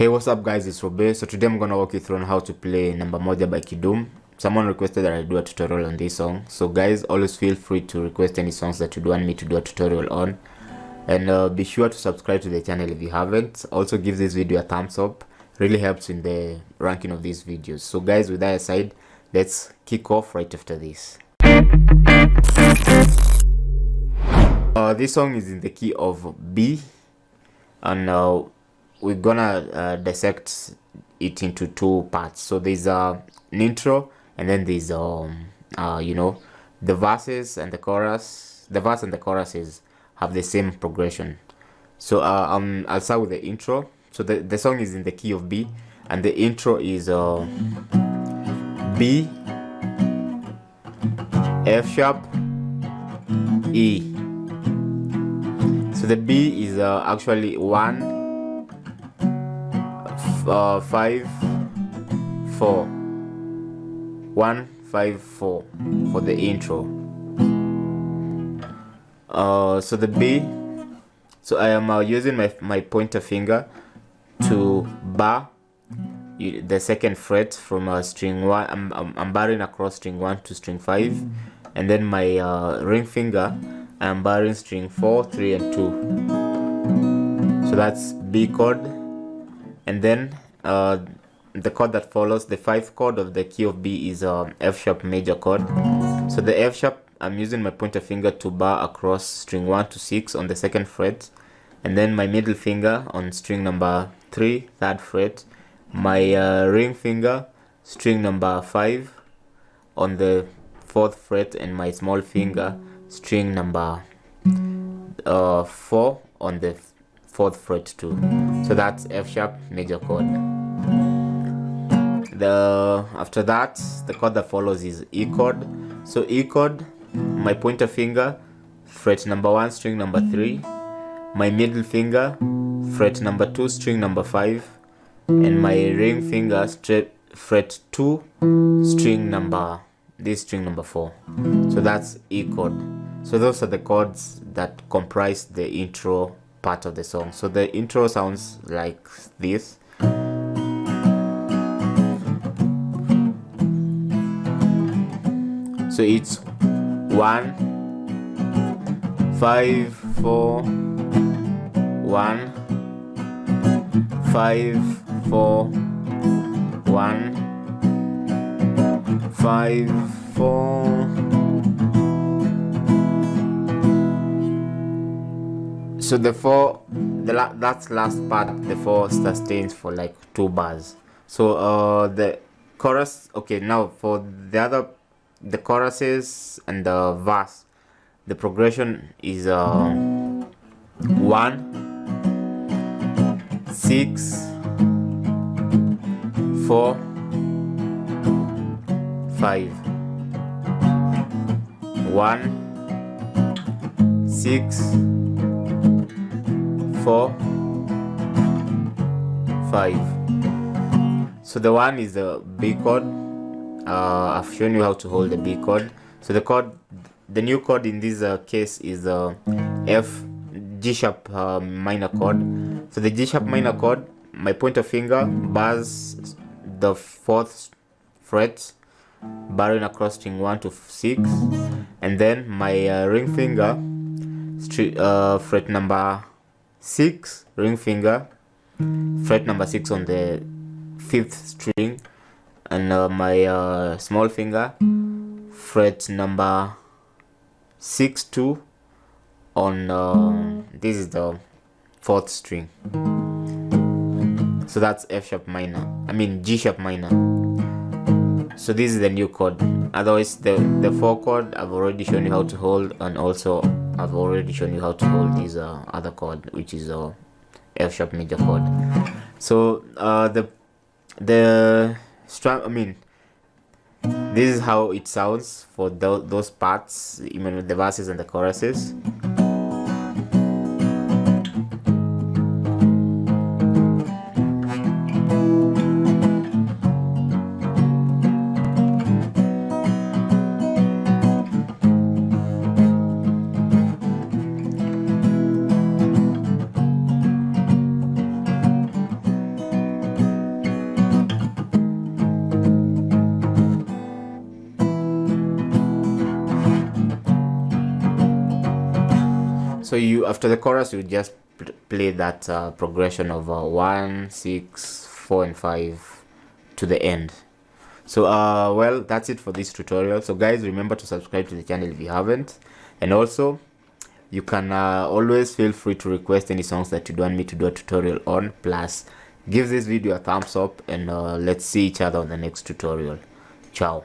Hey, what's up guys, it's Robe. So today I'm gonna walk you through on how to play Number Moja by Kidum. Someone requested that I do a tutorial on this song. So guys, always feel free to request any songs that you want me to do a tutorial on. And be sure to subscribe to the channel if you haven't. Also give this video a thumbs up. Really helps in the ranking of these videos. So guys, with that aside, let's kick off right after this. This song is in the key of B, and we're gonna dissect it into two parts. So there's an intro, and then there's the verses and the chorus. The verse and the choruses have the same progression. So I'll start with the intro. So the song is in the key of B, and the intro is B, F sharp, E. So the B is actually 1, 5, 4. 1, 5, 4 for the intro. So the B. So I am using my pointer finger to bar the second fret from string 1. I'm barring across string 1 to string 5, and then my ring finger I'm barring string 4, 3, and 2. So that's B chord, and then the chord that follows, the 5th chord of the key of B, is F sharp major chord. So the F sharp, I'm using my pointer finger to bar across string 1 to 6 on the 2nd fret, and then my middle finger on string number 3, 3rd fret, my ring finger string number 5 on the 4th fret, and my small finger string number 4 on the 4th fret too. So that's F sharp major chord. After that, the chord that follows is E chord. So E chord, my pointer finger fret number 1 string number 3, my middle finger fret number 2 string number 5, and my ring finger fret 2 string number 4. So that's E chord. So those are the chords that comprise the intro part of the song. So the intro sounds like this. So it's 1, 5, 4, 1, 5, 4, 1, 5, 4. So the 4, that's last part, the 4 sustains for like 2 bars. So the chorus, okay, now for the choruses and the verse, the progression is 1, 6, 4, 5. 1, 6, 4, 5. So the 1 is the B chord. I've shown you how to hold the B chord. So the new chord in this case is G sharp minor chord. So the G sharp minor chord, my pointer finger bars the 4th fret, barring across string 1 to 6, and then my ring finger fret number 6, ring finger fret number 6 on the 5th string, and my small finger fret number 6 2 on this is the 4th string. So that's F sharp minor, G sharp minor. So this is the new chord. Otherwise the 4 chord I've already shown you how to hold, and also I've already shown you how to hold this other chord, which is F sharp major chord. So the strum, this is how it sounds for those parts, even with the verses and the choruses. So you, after the chorus, you just play that progression of 1, 6, 4 and 5 to the end. So well, that's it for this tutorial. So guys, remember to subscribe to the channel if you haven't, and also you can always feel free to request any songs that you want me to do a tutorial on. Plus give this video a thumbs up, and let's see each other on the next tutorial. Ciao.